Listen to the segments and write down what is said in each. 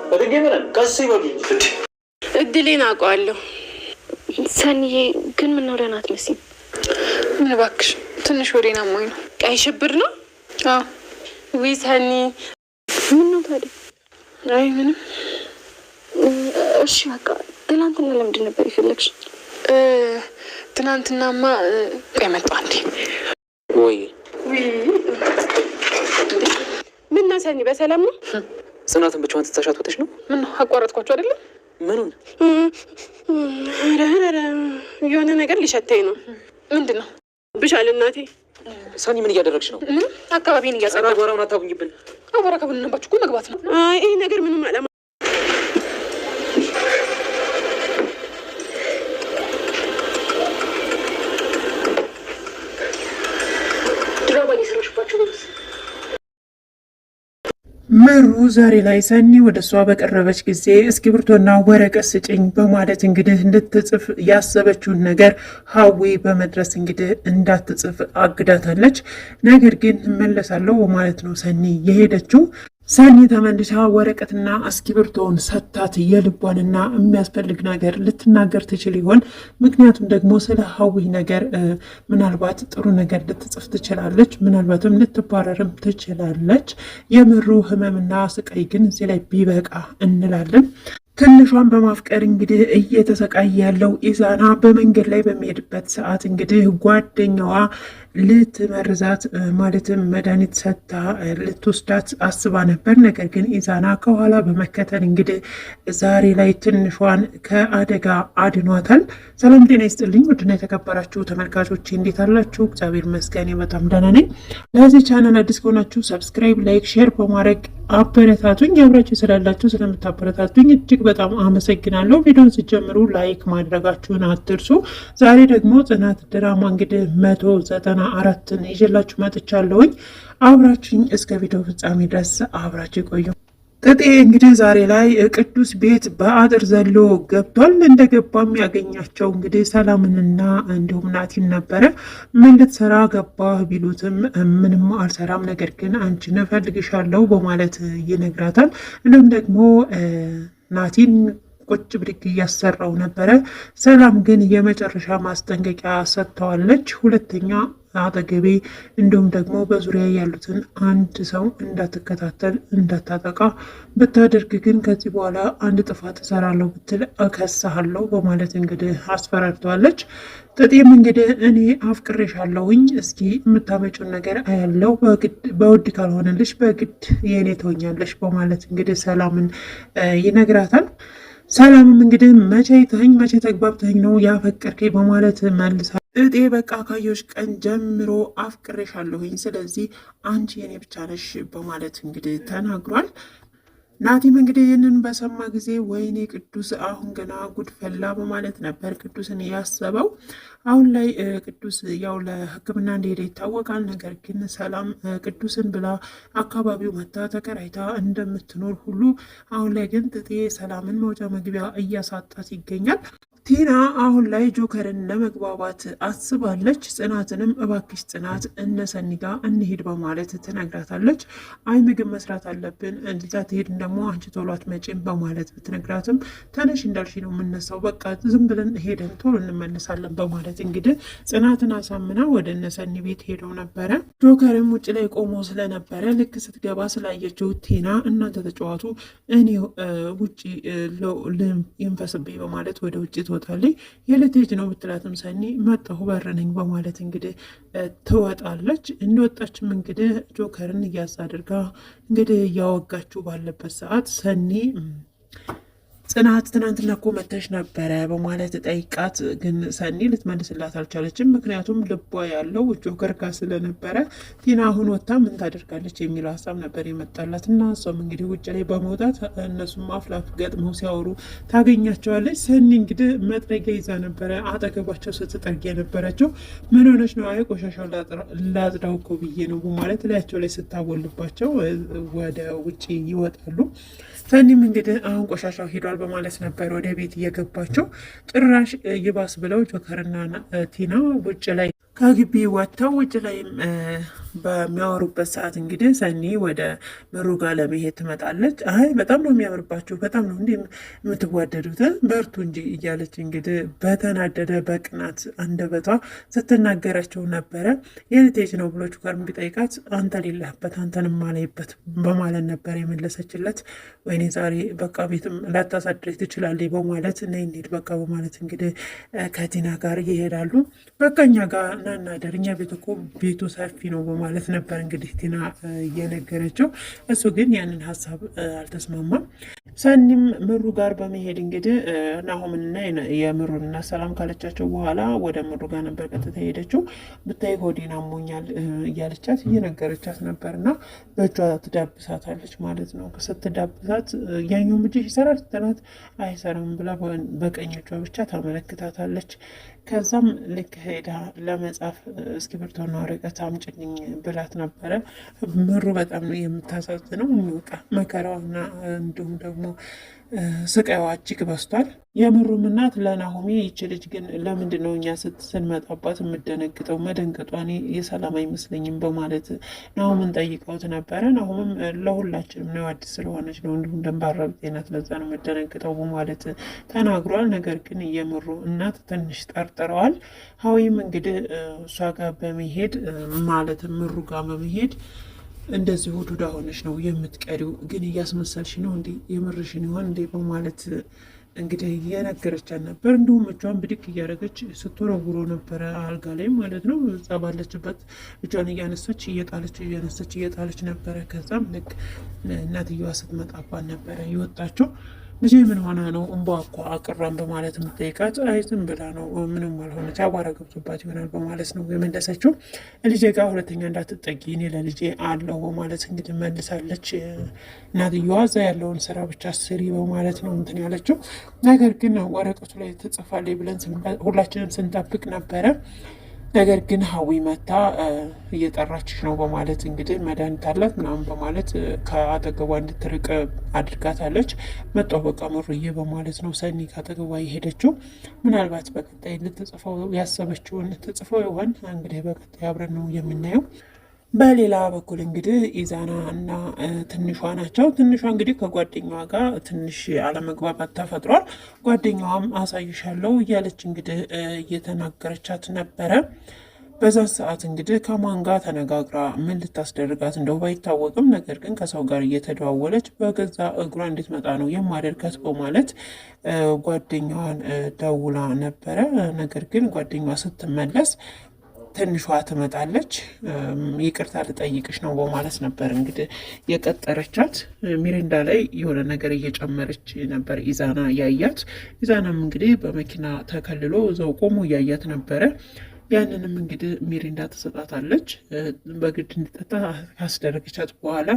በድንገት ቀስ ይበሉ። እድሌን አውቀዋለሁ። ሰኒዬ ግን ምን ነው ደህና አትመስይም? ምን እባክሽ ትንሽ ወዴና ሞኝ ነው። ቀይ ሽብር ነው? አዎ። ወይ ሰኒ ምን ነው ታዲያ? አይ ምንም። እሺ በቃ ትናንትና ለምንድን ነበር የፈለግሽ? ትናንትናማ ቆይ መጣ እንዴ? ወይ ምን ነው ሰኒ በሰላም ነው? ጽናትን ብቻዋን ትተሻት ወጥሽ ነው? ምን ነው አቋረጥኳቸው አይደለ? ምኑን? ኧረ የሆነ ነገር ሊሸተኝ ነው። ምንድን ነው ብሻል? እናቴ ሰኒ ምን እያደረግሽ ነው? አካባቢን እያጸዳ አቧራውን አታቡኝብን። አቧራ ከቡንባችሁ እኮ መግባት ነው። አይ ይሄ ነገር ምንም አላማ ምሩ ዛሬ ላይ ሰኒ ወደ እሷ በቀረበች ጊዜ እስክሪብቶና ወረቀት ስጭኝ በማለት እንግዲህ እንድትጽፍ ያሰበችውን ነገር ሀዊ በመድረስ እንግዲህ እንዳትጽፍ አግዳታለች። ነገር ግን እመለሳለሁ በማለት ነው ሰኒ የሄደችው። ሰኒ ተመልሳ ወረቀትና እስክሪብቶውን ሰታት የልቧንና የሚያስፈልግ ነገር ልትናገር ትችል ይሆን? ምክንያቱም ደግሞ ስለ ሀዊ ነገር ምናልባት ጥሩ ነገር ልትጽፍ ትችላለች፣ ምናልባትም ልትባረርም ትችላለች። የምሩ ህመምና ስቃይ ግን እዚህ ላይ ቢበቃ እንላለን። ትንሿን በማፍቀር እንግዲህ እየተሰቃየ ያለው ኢዛና በመንገድ ላይ በሚሄድበት ሰዓት እንግዲህ ጓደኛዋ ልትመርዛት ማለትም መድኃኒት ሰጥታ ልትወስዳት አስባ ነበር። ነገር ግን ኢዛና ከኋላ በመከተል እንግዲህ ዛሬ ላይ ትንሿን ከአደጋ አድኗታል። ሰላም ጤና ይስጥልኝ ውድና የተከበራችሁ ተመልካቾች እንዴት አላችሁ? እግዚአብሔር ይመስገን በጣም ደህና ነኝ። ለዚህ ቻናል አዲስ ከሆናችሁ ሰብስክራይብ፣ ላይክ፣ ሼር በማድረግ አበረታቱኝ። አብራችሁ ስላላችሁ ስለምታበረታቱኝ እጅግ በጣም አመሰግናለሁ። ቪዲዮን ሲጀምሩ ላይክ ማድረጋችሁን አትርሱ። ዛሬ ደግሞ ጽናት ድራማ እንግዲህ 194ን ይዤላችሁ መጥቻለሁኝ። አብራችሁኝ እስከ ቪዲዮ ፍጻሜ ድረስ አብራችሁ ቆዩ። ጥጤ እንግዲህ ዛሬ ላይ ቅዱስ ቤት በአጥር ዘሎ ገብቷል። እንደገባም ያገኛቸው እንግዲህ ሰላምንና እንዲሁም ናቲን ነበረ። ምን ልትሰራ ገባህ ቢሉትም ምንም አልሰራም፣ ነገር ግን አንቺን እፈልግሻለሁ በማለት ይነግራታል። እንዲሁም ደግሞ ናቲን ቁጭ ብድግ እያሰራው ነበረ። ሰላም ግን የመጨረሻ ማስጠንቀቂያ ሰጥተዋለች። ሁለተኛ አጠገቤ እንዲሁም ደግሞ በዙሪያ ያሉትን አንድ ሰው እንዳትከታተል እንዳታጠቃ ብታደርግ ግን ከዚህ በኋላ አንድ ጥፋት እሰራለሁ ብትል እከሳሃለሁ በማለት እንግዲህ አስፈራርተዋለች። ጥጤም እንግዲህ እኔ አፍቅሬሻለሁኝ፣ እስኪ የምታመጪውን ነገር አያለው፣ በውድ ካልሆነልሽ በግድ የእኔ ትሆኛለሽ በማለት እንግዲህ ሰላምን ይነግራታል። ሰላምም እንግዲህ መቼ ተኝ መቼ ተግባብተኝ ነው ያፈቀርከኝ በማለት መልሳ እጤ በቃ ካየሁሽ ቀን ጀምሮ አፍቅሬሻለሁኝ፣ ስለዚህ አንቺ የኔ ብቻ ነሽ በማለት እንግዲህ ተናግሯል። ናቲም እንግዲህ ይህንን በሰማ ጊዜ ወይኔ ቅዱስ አሁን ገና ጉድ ፈላ በማለት ነበር ቅዱስን ያሰበው። አሁን ላይ ቅዱስ ያው ለሕክምና እንደሄደ ይታወቃል። ነገር ግን ሰላም ቅዱስን ብላ አካባቢው መታ ተከራይታ እንደምትኖር ሁሉ አሁን ላይ ግን ጥጤ ሰላምን መውጫ መግቢያ እያሳጣት ይገኛል። ቲና አሁን ላይ ጆከርን ለመግባባት አስባለች። ጽናትንም እባክሽ ጽናት እነ ሰኒ ጋ እንሂድ በማለት ትነግራታለች። አይ ምግብ መስራት አለብን እንዲዛ ትሄድን ደግሞ አንቺ ቶሎ አትመጪም በማለት ብትነግራትም ተነሽ እንዳልሽ ነው የምነሳው፣ በቃ ዝም ብለን ሄደን ቶሎ እንመልሳለን በማለት እንግዲህ ጽናትን አሳምና ወደ እነ ሰኒ ቤት ሄደው ነበረ። ጆከርም ውጭ ላይ ቆሞ ስለነበረ ልክ ስትገባ ስላየችው ቲና እናንተ ተጫዋቱ እኔ ውጭ ይንፈስብኝ በማለት ወደ ውጭ ትወጣለች። የልትሄጂ ነው ብትላትም ሰኒ መጣሁ በር ነኝ በማለት እንግዲህ ትወጣለች። እንደወጣችም እንግዲህ ጆከርን እያዝ አድርጋ እንግዲህ እያወጋችሁ ባለበት ሰዓት ሰኒ ጽናት ትናንትና እኮ መተሽ ነበረ በማለት ጠይቃት፣ ግን ሰኒ ልትመልስላት አልቻለችም። ምክንያቱም ልቧ ያለው ጆከር ጋር ስለነበረ ቲና አሁን ወጥታ ምን ታደርጋለች የሚለው ሀሳብ ነበር የመጣላት እና እሷም እንግዲህ ውጭ ላይ በመውጣት እነሱም አፍላፍ ገጥመው ሲያወሩ ታገኛቸዋለች። ሰኒ እንግዲህ መጥረጊያ ይዛ ነበረ አጠገባቸው ስትጠርግ የነበረችው። ምን ሆነች ነው? አይ ቆሻሻው ላጽዳው እኮ ብዬ ነው በማለት ላያቸው ላይ ስታወልባቸው ወደ ውጭ ይወጣሉ። ሰኒም እንግዲህ አሁን ቆሻሻው ሄዷል በማለት ነበር ወደ ቤት እየገባቸው። ጭራሽ ይባስ ብለው ጆከርና ቲና ውጭ ላይ ከግቢ ወጥተው ውጭ ላይም በሚያወሩበት ሰዓት እንግዲህ ሰኒ ወደ ምሩ ጋር ለመሄድ ትመጣለች። አይ በጣም ነው የሚያምርባችሁ፣ በጣም ነው እንዲህ የምትዋደዱት፣ በርቱ እንጂ እያለች እንግዲህ በተናደደ በቅናት አንደበቷ ስትናገራቸው ነበረ። የልቴጅ ነው ብሎች ጋር ቢጠይቃት አንተ ሌለህበት አንተንም ማለይበት በማለት ነበር የመለሰችለት። ወይኔ ዛሬ በቃ ቤትም ላታሳድረኝ ትችላለች በማለት ነይ እንሂድ በቃ በማለት እንግዲህ ከቲና ጋር ይሄዳሉ። በቃ እኛ ጋር ናናደር እኛ ቤት እኮ ቤቱ ሰፊ ነው በማለት ነበር እንግዲህ ቲና እየነገረችው። እሱ ግን ያንን ሀሳብ አልተስማማም። ሰኒም ምሩ ጋር በመሄድ እንግዲህ ናሆምንና የምሩንና ሰላም ካለቻቸው በኋላ ወደ ምሩ ጋር ነበር ቀጥታ ሄደችው። ብታይ ሆዴን አሞኛል እያለቻት እየነገረቻት ነበር እና በእጇ ትዳብሳታለች ማለት ነው። ስትዳብሳት ያኛው እጅሽ ይሰራል ስትላት አይሰራም ብላ በቀኝ እጇ ብቻ ታመለክታታለች። ከዛም ልክ ሄዳ ለመጻፍ እስክሪብቶና ወረቀት አምጪልኝ ብላት ነበረ። ምሩ በጣም ነው የምታሳዝነው። መከራዋና እንዲሁም ደግሞ ስቃይዋ እጅግ በስቷል። የምሩም እናት ለናሆሚ ይች ልጅ ግን ለምንድን ነው እኛ ስንመጣባት የምደነግጠው? መደንገጧ እኔ የሰላም አይመስለኝም በማለት ናሆምን ጠይቀውት ነበረ። ናሆምም ለሁላችንም ነው አዲስ ስለሆነች ነው እንዲሁም ደንባራ ጤናት ለዛ ነው የምደነግጠው በማለት ተናግሯል። ነገር ግን የምሩ እናት ትንሽ ጠርጥረዋል። ሀዊም እንግዲህ እሷ ጋር በመሄድ ማለት ምሩ ጋር በመሄድ እንደዚህ ዱዳ ሆነች ነው የምትቀሪው፣ ግን እያስመሰልሽ ነው እንዲ የምርሽን ይሆን እንዴ በማለት እንግዲህ እየነገረቻት ነበር። እንዲሁም እጇን ብድግ እያደረገች ስትወረውሮ ነበረ አልጋ ላይ ማለት ነው። እዛ ባለችበት እጇን እያነሳች እየጣለች ነበረ። ከዛም ልክ እናትየዋ ስትመጣባት ነበረ የወጣችው። ልጄ ምን ሆና ነው እንባ እኮ አቅራን በማለት የምትጠይቃት፣ አይ ዝም ብላ ነው ምንም አልሆነች አቧራ ገብቶባት ይሆናል በማለት ነው የመለሰችው። ልጄ ጋር ሁለተኛ እንዳትጠጊ እኔ ለልጄ አለው በማለት እንግዲህ መልሳለች። እናትየዋ እዛ ያለውን ስራ ብቻ ስሪ በማለት ነው እንትን ያለችው። ነገር ግን ወረቀቱ ላይ ትጽፋለች ብለን ሁላችንም ስንጠብቅ ነበረ። ነገር ግን ሀዊ መታ እየጠራችሽ ነው በማለት እንግዲህ መድኃኒት አላት ምናምን በማለት ከአጠገቧ እንድትርቅ አድርጋታለች። መጣሁ በቃ ምሩዬ በማለት ነው ሰኒ ከአጠገቧ የሄደችው። ምናልባት በቀጣይ ልትጽፈው ያሰበችውን ልትጽፈው ይሆን እንግዲህ በቀጣይ አብረን ነው የምናየው። በሌላ በኩል እንግዲህ ኢዛና እና ትንሿ ናቸው። ትንሿ እንግዲህ ከጓደኛዋ ጋር ትንሽ አለመግባባት ተፈጥሯል። ጓደኛዋም አሳይሻለሁ እያለች እንግዲህ እየተናገረቻት ነበረ። በዛን ሰዓት እንግዲህ ከማን ጋር ተነጋግራ ምን ልታስደርጋት እንደው ባይታወቅም፣ ነገር ግን ከሰው ጋር እየተደዋወለች በገዛ እግሯ እንድትመጣ ነው የማደርጋት በማለት ጓደኛዋን ደውላ ነበረ። ነገር ግን ጓደኛዋ ስትመለስ ትንሿ ትመጣለች። ይቅርታ ልጠይቅሽ ነው በማለት ነበር እንግዲህ የቀጠረቻት። ሚሪንዳ ላይ የሆነ ነገር እየጨመረች ነበር ኢዛና ያያት። ኢዛናም እንግዲህ በመኪና ተከልሎ እዛው ቆሞ እያያት ነበረ። ያንንም እንግዲህ ሚሪንዳ ትሰጣታለች። በግድ እንድጠጣ ካስደረገቻት በኋላ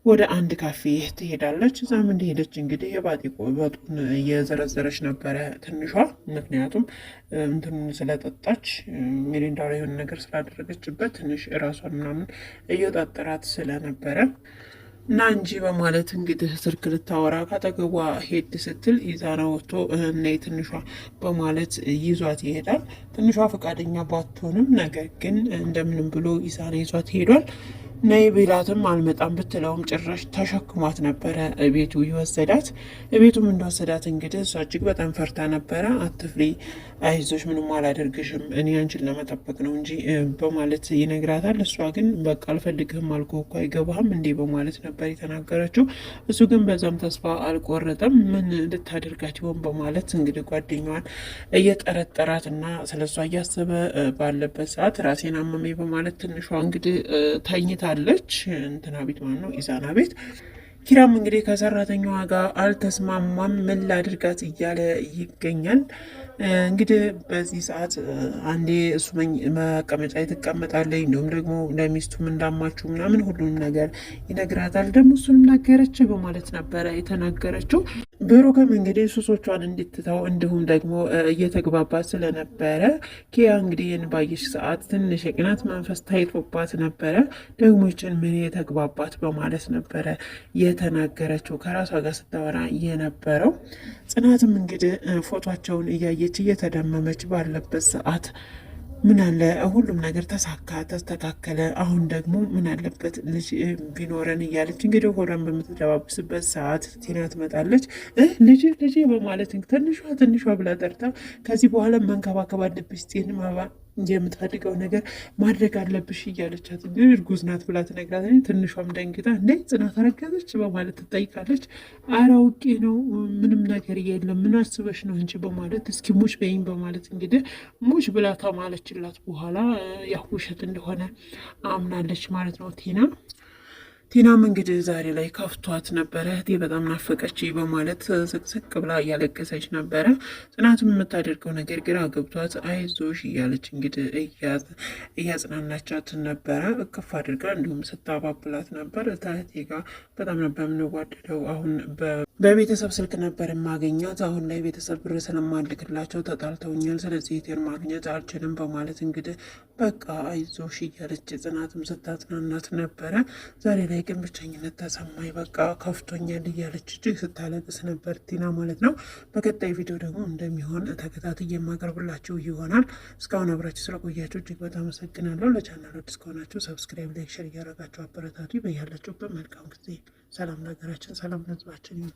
ወደ አንድ ካፌ ትሄዳለች። እዛም እንደሄደች እንግዲህ የባጤ ቆጡን እየዘረዘረች ነበረ ትንሿ። ምክንያቱም እንትኑን ስለጠጣች ሚሪንዳ ላይ የሆነ ነገር ስላደረገችበት ትንሽ እራሷን ምናምን እየጣጠራት ስለነበረ እና እንጂ በማለት እንግዲህ ስልክ ልታወራ ካጠገቧ ሄድ ስትል ኢዛና ወጥቶ ነይ ትንሿ በማለት ይዟት ይሄዳል። ትንሿ ፈቃደኛ ባትሆንም ነገር ግን እንደምንም ብሎ ኢዛና ይዟት ሄዷል። ነይ ቢላትም አልመጣም ብትለውም ጭራሽ ተሸክሟት ነበረ ቤቱ ይወሰዳት። ቤቱም እንደወሰዳት እንግዲህ እሷ እጅግ በጣም ፈርታ ነበረ። አትፍሪ፣ አይዞሽ፣ ምንም አላደርግሽም፣ እኔ አንቺን ለመጠበቅ ነው እንጂ በማለት ይነግራታል። እሷ ግን በቃ አልፈልግህም አልኩህ እኮ አይገባህም እንዴ በማለት ነበር የተናገረችው። እሱ ግን በዛም ተስፋ አልቆረጠም። ምን ልታደርጋት ይሆን በማለት እንግዲህ ጓደኛዋን እየጠረጠራት እና ስለ እሷ እያሰበ ባለበት ሰዓት ራሴን አመመኝ በማለት ትንሿ እንግዲህ ተኝታ አለች እንትና ቤት ማለት ነው ኢዛና ቤት። ኪራም እንግዲህ ከሰራተኛዋ ጋር አልተስማማም፣ ምን ላድርጋት እያለ ይገኛል። እንግዲህ በዚህ ሰዓት አንዴ እሱ መቀመጫ ትቀመጣለች፣ እንዲሁም ደግሞ ለሚስቱም እንዳማችሁ ምናምን ሁሉንም ነገር ይነግራታል። ደግሞ እሱንም ነገረች በማለት ነበረ የተናገረችው። ብሩክም እንግዲህ ሱሶቿን እንድትተው እንዲሁም ደግሞ እየተግባባት ስለነበረ ኪያ እንግዲህ ይህን ባየሽ ሰዓት ትንሽ የቅናት መንፈስ ታይቶባት ነበረ። ደግሞ ይችን ምን የተግባባት በማለት ነበረ የተናገረችው ከራሷ ጋር ስታወራ የነበረው። ጽናትም እንግዲህ ፎቷቸውን እያየች እየተደመመች ባለበት ሰዓት ምን አለ ሁሉም ነገር ተሳካ፣ ተስተካከለ። አሁን ደግሞ ምን አለበት ልጅ ቢኖረን እያለች እንግዲህ ሆዷን በምትደባብስበት ሰዓት ቲና ትመጣለች። ልጅ በማለት ትንሿ ብላ ጠርታ ከዚህ በኋላ መንከባከብ አለብሽ ጤን ማባ የምትፈልገው ነገር ማድረግ አለብሽ እያለቻት እንግዲህ እርጉዝ ናት ብላ ትነግራት። ትንሿም ደንግጣ እንዴ ጽናት አረገዘች በማለት ትጠይቃለች። ኧረ አውቄ ነው ምንም ነገር የለም ምን አስበሽ ነው እንጂ በማለት እስኪ ሙሽ በይኝ በማለት እንግዲህ ሙሽ ብላ ከማለችላት በኋላ ያው ውሸት እንደሆነ አምናለች ማለት ነው ቲናም እንግዲህ ዛሬ ላይ ከፍቷት ነበረ። እህቴ በጣም ናፈቀች በማለት ስቅስቅ ብላ እያለቀሰች ነበረ። ጽናትም የምታደርገው ነገር ግራ ገብቷት አይዞሽ እያለች እንግዲህ እያጽናናቻት ነበረ። እቅፍ አድርጋ እንዲሁም ስታባብላት ነበር። እህቴ ጋር በጣም ነበር የምንዋደደው። አሁን በቤተሰብ ስልክ ነበር የማገኛት። አሁን ላይ ቤተሰብ ብር ስለማልክላቸው ተጣልተውኛል። ስለዚህ እህቴን ማግኘት አልችልም በማለት እንግዲህ በቃ አይዞሽ እያለች ጽናትም ስታጽናናት ነበረ። ዛሬ ላይ ግን ብቸኝነት ተሰማኝ፣ በቃ ከፍቶኛል እያለች እጅግ ስታለቅስ ነበር ቲና ማለት ነው። በቀጣይ ቪዲዮ ደግሞ እንደሚሆን ተከታትዬ የማቀርብላችሁ ይሆናል። እስካሁን አብራችሁ ስለቆያችሁ እጅግ በጣም አመሰግናለሁ። ለቻናሉ አዲስ ከሆናችሁ ሰብስክራይብ፣ ላይክ፣ ሸር እያደረጋችሁ አበረታቱ። በያላችሁበት መልካም ጊዜ። ሰላም ለሀገራችን፣ ሰላም ለሕዝባችን ይሁን።